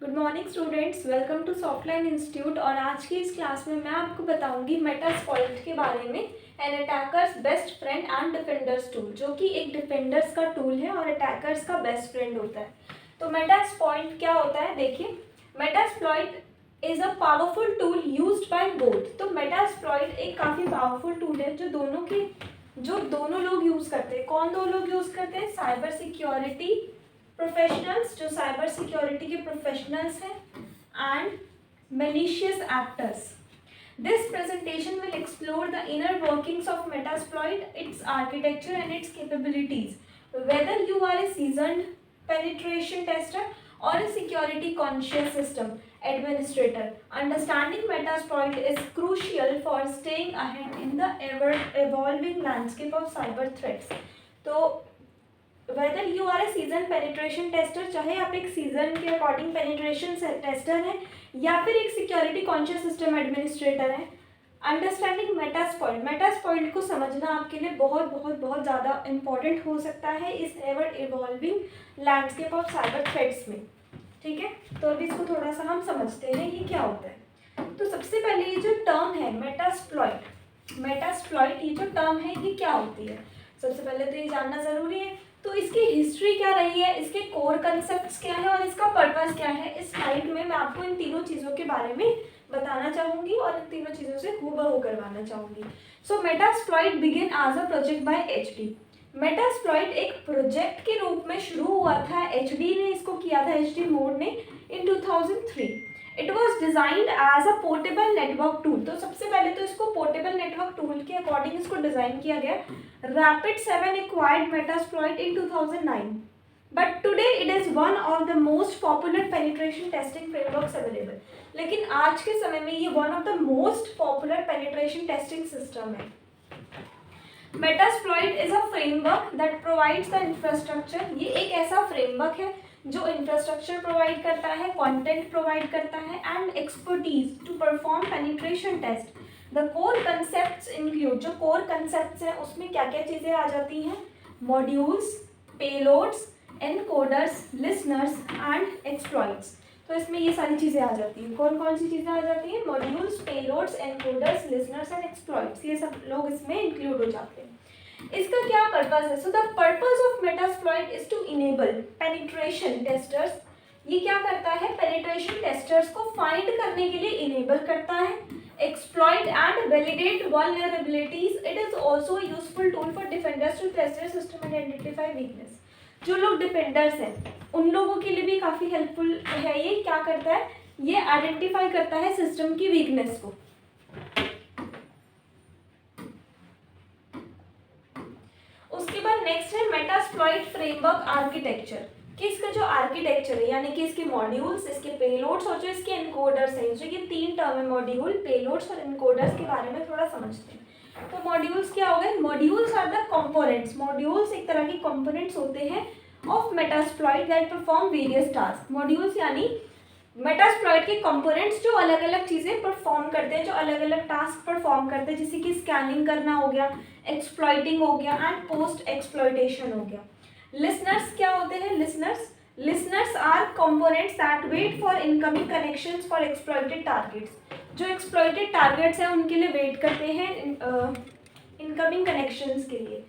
Good morning students, welcome to Softline institute. और आज की इस क्लास में मैं आपको बताऊंगी मेटास्प्लॉइट के बारे में, an attacker's best friend and defender's tool, जो कि एक डिफेंडर्स का टूल है और अटैकर्स का बेस्ट फ्रेंड होता है। तो मेटास्प्लॉइट क्या होता है, देखिए। Metasploit is a powerful tool used by both. तो मेटास्प्लॉइट एक काफ़ी पावरफुल टूल है जो दोनों लोग यूज़ करते हैं। कौन दो लोग यूज़ करते हैं? साइबर सिक्योरिटी प्रोफेशनल्स, जो साइबर सिक्योरिटी के प्रोफेशनल्स हैं, and malicious actors. This presentation will explore the inner workings of Metasploit, its architecture and its capabilities. Whether you are a seasoned penetration tester or a security conscious system administrator, understanding Metasploit is crucial for staying ahead in the ever evolving landscape of cyber threats. तो whether you are a season penetration tester, चाहे आप एक season के according penetration tester हैं या फिर एक security conscious system administrator हैं, अंडरस्टैंडिंग मेटास्प्लॉइट को समझना आपके लिए बहुत बहुत बहुत ज़्यादा इंपॉर्टेंट हो सकता है इस ever evolving landscape of cyber threats में। ठीक है, तो अभी इसको थोड़ा सा हम समझते हैं ये क्या होता है। तो सबसे पहले ये जो टर्म है मेटास्प्लॉइट ये जो टर्म है ये क्या होती है, सबसे पहले तो ये जानना ज़रूरी है। तो इसकी हिस्ट्री क्या रही है, इसके कोर कंसेप्ट्स क्या है और इसका पर्पस क्या है, इस स्लाइड में मैं आपको इन तीनों चीज़ों के बारे में बताना चाहूँगी और इन तीनों चीज़ों से हूबहू करवाना चाहूँगी। So Metasploit begin as a project by HD. Metasploit एक प्रोजेक्ट के रूप में शुरू हुआ था, एचडी ने इसको किया था, एचडी मोड ने, in 2003। It was designed as a portable network tool. तो सबसे पहले तो इसको पोर्टेबल नेटवर्क टूल के अकॉर्डिंग इसको डिजाइन किया गया। Rapid7 acquired Metasploit in 2009, but today it is one of the most popular penetration testing frameworks available. लेकिन आज के समय में ये one of the most popular penetration testing system है। Metasploit is a framework that provides the infrastructure। ये एक ऐसा framework है जो इंफ्रास्ट्रक्चर प्रोवाइड करता है, कंटेंट प्रोवाइड करता है, and expertise to perform penetration test. The core concepts include, जो कोर कंसेप्ट्स हैं उसमें क्या क्या चीज़ें आ जाती हैं? Modules, payloads, encoders, listeners and exploits. तो इसमें ये सारी चीज़ें आ जाती हैं। कौन कौन सी चीज़ें आ जाती हैं? Modules, payloads, encoders, listeners and exploits, ये सब लोग इसमें इंक्लूड हो जाते हैं। इसका क्या पर्पस है? So the purpose of Metasploit is to enable penetration testers. ये क्या करता है? पेनिट्रेशन टेस्टर्स को फाइंड करने के लिए इनेबल करता है, exploit and validate vulnerabilities. It is also useful tool for defenders to test their system and identify weakness. जो लोग डिफेंडर्स हैं उन लोगों के लिए भी काफ़ी हेल्पफुल है। ये क्या करता है? ये आइडेंटिफाई करता है सिस्टम की वीकनेस को। उसके बाद नेक्स्ट है मेटास्प्लॉइट फ्रेमवर्क आर्किटेक्चर, कि इसका जो आर्किटेक्चर है यानी कि इसके मॉड्यूल्स, इसके पेलोड्स और जो इसके एनकोडर्स हैं, जो ये तीन टर्म है मॉड्यूल, पेलोड्स और एनकोडर्स के बारे में थोड़ा समझते हैं। तो मॉड्यूल्स क्या हो गए? Modules are the components. Modules एक तरह के कंपोनेंट्स होते हैं of Metasploit that perform various task. Modules यानी मेटास्प्लॉइट के कंपोनेंट्स जो अलग अलग चीज़ें परफॉर्म करते हैं, जो अलग अलग टास्क परफॉर्म करते हैं, जैसे कि स्कैनिंग करना हो गया, एक्सप्लॉइटिंग हो गया एंड पोस्ट एक्सप्लॉइटेशन हो गया। लिसनर्स क्या होते हैं? Listeners are components that wait for incoming connections for exploited targets. जो एक्सप्लॉइटेड टारगेट्स हैं उनके लिए वेट करते हैं इनकमिंग कनेक्शंस के लिए।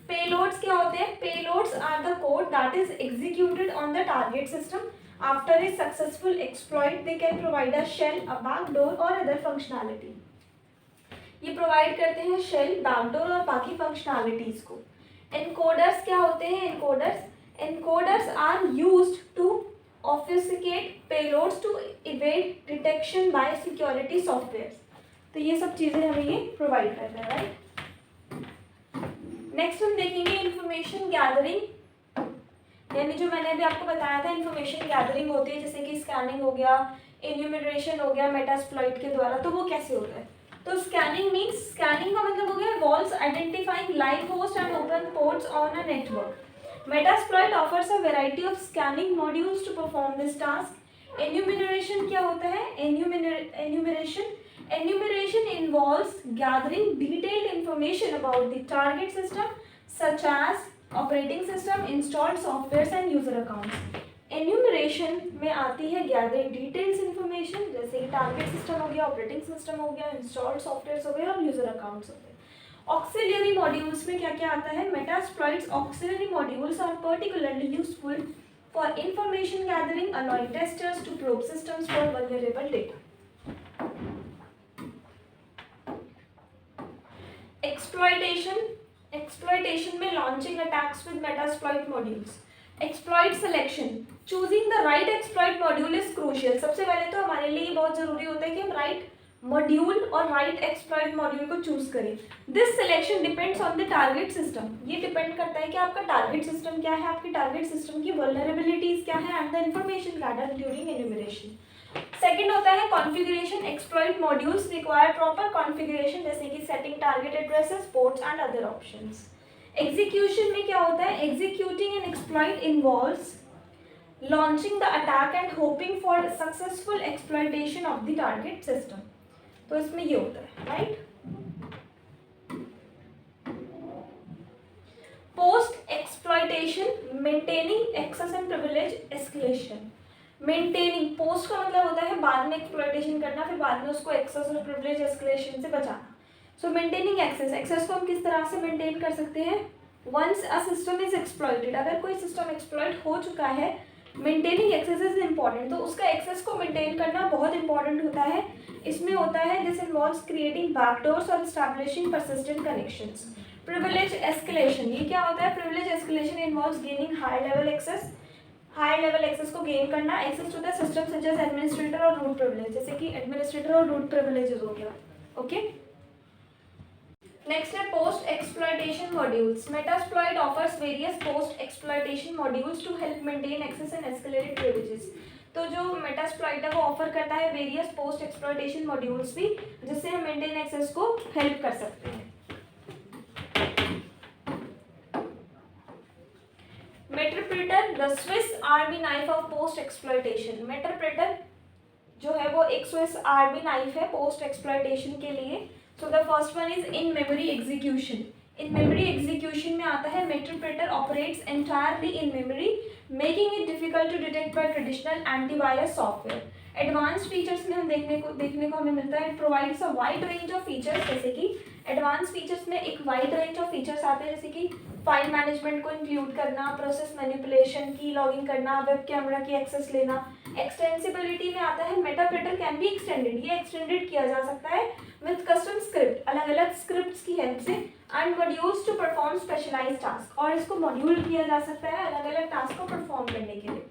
पेलोड्स क्या होते हैं? Payloads are the code that is executed on the target system. After a successful exploit, they can provide a shell, a backdoor or other functionality. ये प्रोवाइड करते हैं शेल, बैकडोर और बाकी फंक्शनैलिटीज को। एनकोडर्स क्या होते हैं? Encoders are used to obfuscate payloads to evade detection by security software. तो ये सब चीज़ें हमें ये प्रोवाइड कर रहा है, राइट। नेक्स्ट हम देखेंगे इंफॉर्मेशन गैदरिंग, यानी जो मैंने अभी आपको बताया था इंफॉर्मेशन गैदरिंग होती है, जैसे कि स्कैनिंग हो गया, एन्यूमरेशन हो गया मेटास्प्लॉइट के द्वारा। तो वो कैसे होता है? तो स्कैनिंग का मतलब हो गया वॉल्स identifying live host and open ports on a network. Metasploit offers a variety of scanning modules to perform this task. Enumeration क्या होता है? Enumeration involves gathering detailed information about the target system such as operating system, installed softwares and user accounts. Enumeration में आती है gathering details information, जैसे कि target system हो गया, ऑपरेटिंग सिस्टम हो गया, इंस्टॉल्ड सॉफ्टवेयर हो गए और यूजर अकाउंट्स हो गए। ऑक्सिलरी मॉड्यूल्स में क्या क्या आता है? Metasploit's auxiliary modules are particularly useful for information gathering, allowing testers to probe systems for vulnerable data. Exploitation में launching attacks with Metasploit modules. Exploit selection, choosing the right exploit module is crucial. सबसे पहले तो हमारे लिए बहुत जरूरी होता है कि हम राइट मॉड्यूल और राइट एक्सप्लॉइट मॉड्यूल को चूज करें। This selection depends on the target system. ये डिपेंड करता है कि आपका टारगेट सिस्टम क्या है, आपकी टारगेट सिस्टम की वल्नरेबिलिटीज क्या है and the information gathered during enumeration. Second होता है configuration. Exploit modules require proper configuration, जैसे कि setting target addresses, ports and other options. Execution में क्या होता है? Executing an exploit involves launching the attack and hoping for successful exploitation of the target system. तो इसमें ये होता है, right. Post exploitation maintaining access and privilege escalation. Maintaining, post का मतलब होता है बाद में एक्सप्लॉइटेशन करना, फिर बाद में उसको एक्सेस और प्रिविलेज एस्केलेशन से बचाना। सो मेंटेनिंग एक्सेस, एक्सेस को हम किस तरह से मेंटेन कर सकते हैं? Once a system is exploited, अगर कोई सिस्टम एक्सप्लॉइट हो चुका है, मेंटेनिंग एक्सेस इज इम्पॉर्टेंट, तो उसका एक्सेस को मेंटेन करना बहुत इंपॉर्टेंट होता है। इसमें होता है दिस इन्वॉल्व्स क्रिएटिंग बैकडोर्स और establishing persistent connections. Privilege escalation, ये क्या होता है? Privilege escalation involves gaining high level access, high level access को गेन करना, access to the system such as administrator और रूट प्रिविलेज, जैसे कि एडमिनिस्ट्रेटर और रूट प्रिविलेजेस हो गया। ओके, नेक्स्ट है post exploitation modules. Metasploit offers various post exploitation modules to help maintain access and escalated privileges. तो जो मेटास्प्लॉइट है वो ऑफर करता है वेरियस पोस्ट एक्सप्लॉइटेशन मॉड्यूल्स भी, जिससे हम मेंटेन एक्सेस को हेल्प कर सकते हैं। Meterpreter, the Swiss army knife of post exploitation. Meterpreter जो है वो एक स्विस आर्मी नाइफ है पोस्ट एक्सप्लॉइटेशन के लिए। So the first one is in memory execution. In memory execution में आता है Meterpreter operates entirely in memory, making it difficult to detect by traditional antivirus software. Advance features में हम देखने को हमें मिलता है, it provides a wide range of features, जैसे कि एडवांस फीचर्स में एक वाइड रेंज ऑफ फीचर्स आते हैं, जैसे कि फाइल मैनेजमेंट को इंक्लूड करना, प्रोसेस मैनिपुलेशन, की लॉगिंग करना, वेब कैमरा की एक्सेस लेना। एक्सटेंसिबिलिटी में आता है मेटाप्रेटर कैन बी एक्सटेंडेड, ये एक्सटेंडेड किया जा सकता है विद कस्टम स्क्रिप्ट, अलग अलग स्क्रिप्ट्स की हेल्प से, and modules to perform specialised task, और इसको मॉड्यूल किया जा सकता है अलग अलग टास्क को परफॉर्म करने के लिए।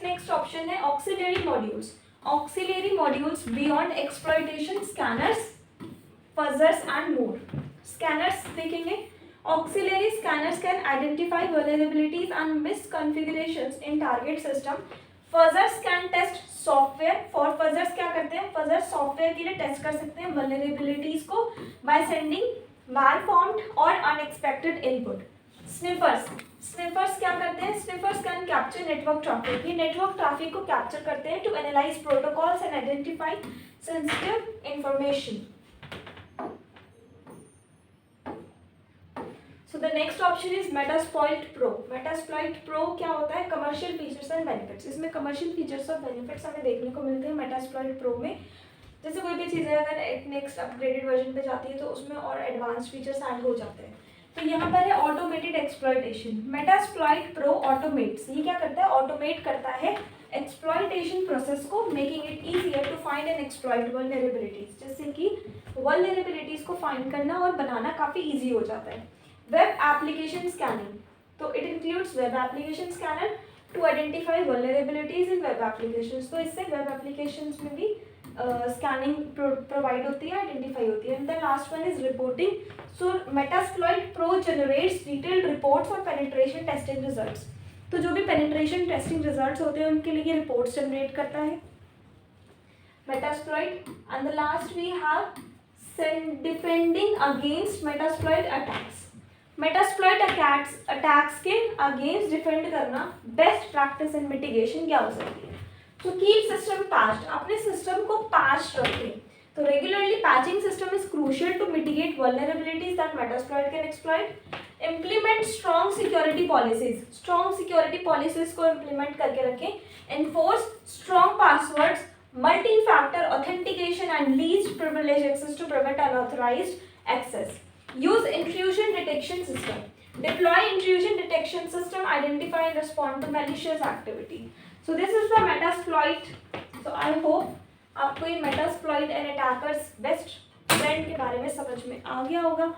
नेक्स्ट ऑप्शन है auxiliary modules. Auxiliary modules beyond exploitation, scanners, fuzzers and more. Scanners देखेंगे, auxiliary scanners can identify vulnerabilities and misconfigurations in target system. Fuzzers can test software. For fuzzers क्या करते हैं? fuzzers software के लिए test कर सकते हैं vulnerabilities को by sending malformed और unexpected input. Sniffers क्या करते हैं? Sniffers can capture network traffic. ये network traffic को capture करते हैं to analyze protocols and identify sensitive information. So the next option is Metasploit Pro. Metasploit Pro क्या होता है? Commercial features and benefits. इसमें कमर्शियल फीचर्स और बेनिफिट्स हमें देखने को मिलते हैं Metasploit Pro में। जैसे कोई भी चीज़ है अगर एक नेक्स्ट अपग्रेडेड वर्जन पे जाती है तो उसमें और एडवांस फीचर्स ऐड हो जाते हैं। तो यहाँ पर है automated exploitation. Metasploit Pro automates, ये क्या करता है? ऑटोमेट करता है एक्सप्लॉइटेशन प्रोसेस को, making it easier to find and exploit vulnerabilities, जैसे कि वल्नरेबिलिटीज को फाइंड करना और बनाना काफ़ी ईजी हो जाता है। वेब एप्लीकेशन स्कैनिंग, तो it includes web application scanner to identify vulnerabilities in web applications. तो इससे वेब एप्लीकेशंस में भी स्कैनिंग प्रोवाइड होती है, आइडेंटिफाई होती है। And the last one is reporting. So Metasploit pro generates detailed reports और पेनिट्रेशन टेस्टिंग रिजल्ट्स। तो जो भी पेनिट्रेशन टेस्टिंग रिजल्ट्स होते हैं उनके लिए रिपोर्ट्स जनरेट करता है Metasploit. And the last we have defending against Metasploit attacks. Metasploit attacks के अगेंस्ट डिफेंड करना बेस्ट प्रैक्टिस एंड मिटिगेशन क्या हो सकती है? तो कीप सिस्टम पैच्ड, अपने सिस्टम को पैच रखें। तो regularly patching system is crucial to mitigate vulnerabilities that Metasploit can exploit. Implement strong security policies, strong security policies को इम्प्लीमेंट करके रखें. Enforce strong passwords, multi factor authentication and least privilege access to prevent unauthorised access. Use intrusion detection system, deploy intrusion detection system, identify and respond to malicious activity. So this is the Metasploit. So I hope आपको ये Metasploit and attackers best friend के बारे में समझ में आ गया होगा.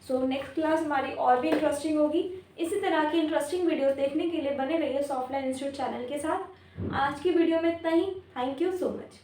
So next class हमारी और भी इंटरेस्टिंग होगी. इसी तरह की इंटरेस्टिंग वीडियोस देखने के लिए बने रहिए सॉफ्टलाइन इंस्टीट्यूट चैनल के साथ. आज की वीडियो में इतना ही. Thank you so much.